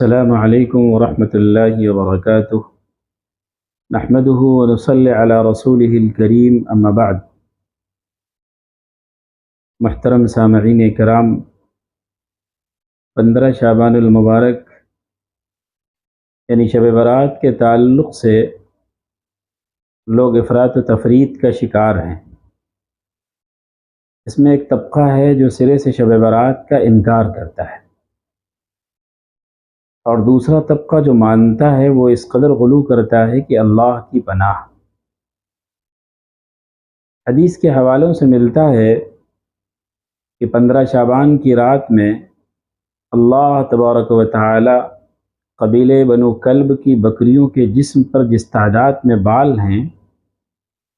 السلام علیکم ورحمۃ اللہ وبرکاتہ۔ نحمده ونصلی علی رسوله الکریم، اما بعد۔ محترم سامعین کرام، 15 شعبان المبارک یعنی شب برات کے تعلق سے لوگ افراط و تفریط کا شکار ہیں۔ اس میں ایک طبقہ ہے جو سرے سے شب برات کا انکار کرتا ہے، اور دوسرا طبقہ جو مانتا ہے وہ اس قدر غلو کرتا ہے کہ اللہ کی پناہ۔ حدیث کے حوالوں سے ملتا ہے کہ 15 شعبان کی رات میں اللہ تبارک و تعالی قبیلے بنو کلب کی بکریوں کے جسم پر جس تعداد میں بال ہیں،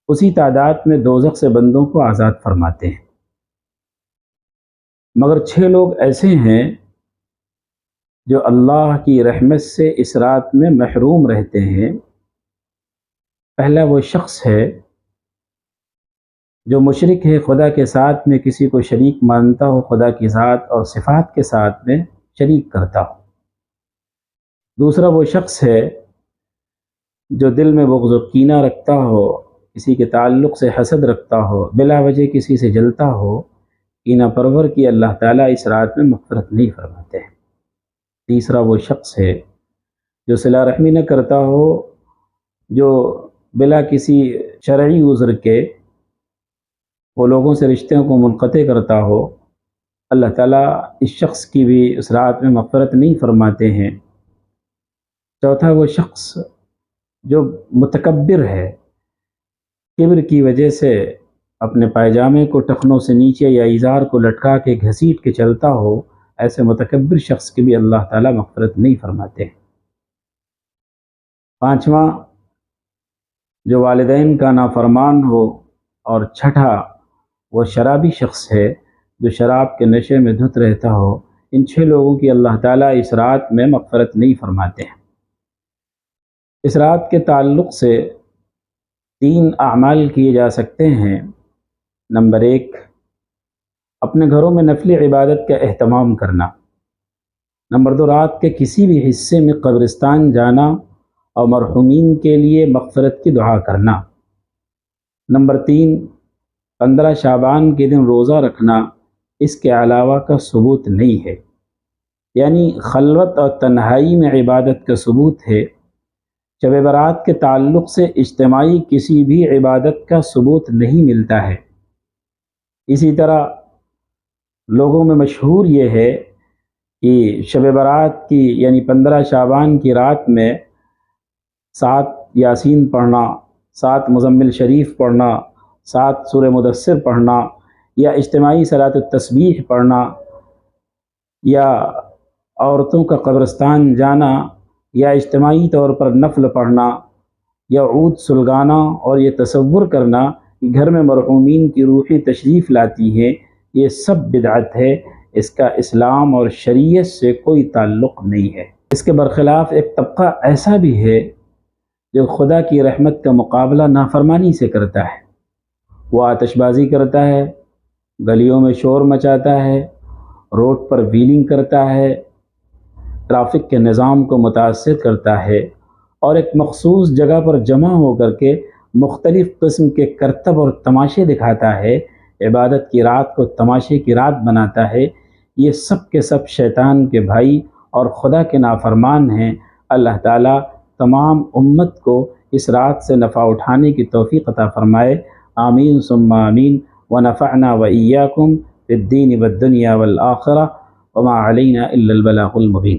اسی تعداد میں دوزخ سے بندوں کو آزاد فرماتے ہیں، مگر 6 لوگ ایسے ہیں جو اللہ کی رحمت سے اس رات میں محروم رہتے ہیں۔ پہلا وہ شخص ہے جو مشرک ہے، خدا کے ساتھ میں کسی کو شریک مانتا ہو، خدا کی ذات اور صفات کے ساتھ میں شریک کرتا ہو۔ دوسرا وہ شخص ہے جو دل میں بغض و کینہ رکھتا ہو، کسی کے تعلق سے حسد رکھتا ہو، بلا وجہ کسی سے جلتا ہو۔ کینہ پرور کی اللہ تعالیٰ اس رات میں مغفرت نہیں فرماتے ہیں۔ تیسرا وہ شخص ہے جو صلہ رحمی نہ کرتا ہو، جو بلا کسی شرعی عذر کے وہ لوگوں سے رشتوں کو منقطع کرتا ہو۔ اللہ تعالیٰ اس شخص کی بھی اس رات میں مغفرت نہیں فرماتے ہیں۔ چوتھا وہ شخص جو متکبر ہے، کبر کی وجہ سے اپنے پائجامے کو ٹخنوں سے نیچے یا ازار کو لٹکا کے گھسیٹ کے چلتا ہو، ایسے متکبر شخص کی بھی اللہ تعالیٰ مغفرت نہیں فرماتے ہیں۔ پانچواں جو والدین کا نافرمان ہو، اور چھٹا وہ شرابی شخص ہے جو شراب کے نشے میں دھت رہتا ہو۔ ان 6 لوگوں کی اللہ تعالیٰ اس رات میں مغفرت نہیں فرماتے ہیں۔ اس رات کے تعلق سے 3 اعمال کیے جا سکتے ہیں۔ نمبر 1، اپنے گھروں میں نفلی عبادت کا اہتمام کرنا۔ نمبر 2، رات کے کسی بھی حصے میں قبرستان جانا اور مرحومین کے لیے مغفرت کی دعا کرنا۔ نمبر 3، 15 شعبان کے دن روزہ رکھنا۔ اس کے علاوہ کا ثبوت نہیں ہے، یعنی خلوت اور تنہائی میں عبادت کا ثبوت ہے۔ شب برات کے تعلق سے اجتماعی کسی بھی عبادت کا ثبوت نہیں ملتا ہے۔ اسی طرح لوگوں میں مشہور یہ ہے کہ شب برات کی یعنی 15 شعبان کی رات میں 7 یاسین پڑھنا، 7 مزمل شریف پڑھنا، 7 سورہ مدثر پڑھنا، یا اجتماعی صلاۃ التسبیح پڑھنا، یا عورتوں کا قبرستان جانا، یا اجتماعی طور پر نفل پڑھنا، یا عود سلگانا اور یہ تصور کرنا کہ گھر میں مرحومین کی روحیں تشریف لاتی ہیں، یہ سب بدعت ہے۔ اس کا اسلام اور شریعت سے کوئی تعلق نہیں ہے۔ اس کے برخلاف ایک طبقہ ایسا بھی ہے جو خدا کی رحمت کا مقابلہ نافرمانی سے کرتا ہے۔ وہ آتش بازی کرتا ہے، گلیوں میں شور مچاتا ہے، روڈ پر ویلنگ کرتا ہے، ٹریفک کے نظام کو متاثر کرتا ہے، اور ایک مخصوص جگہ پر جمع ہو کر کے مختلف قسم کے کرتب اور تماشے دکھاتا ہے، عبادت کی رات کو تماشے کی رات بناتا ہے۔ یہ سب کے سب شیطان کے بھائی اور خدا کے نافرمان ہیں۔ اللہ تعالیٰ تمام امت کو اس رات سے نفع اٹھانے کی توفیق عطا فرمائے۔ آمین ثم آمین۔ ونفعنا وإياكم في الدين والدنيا والآخرة وما علينا إلا البلاغ المبين۔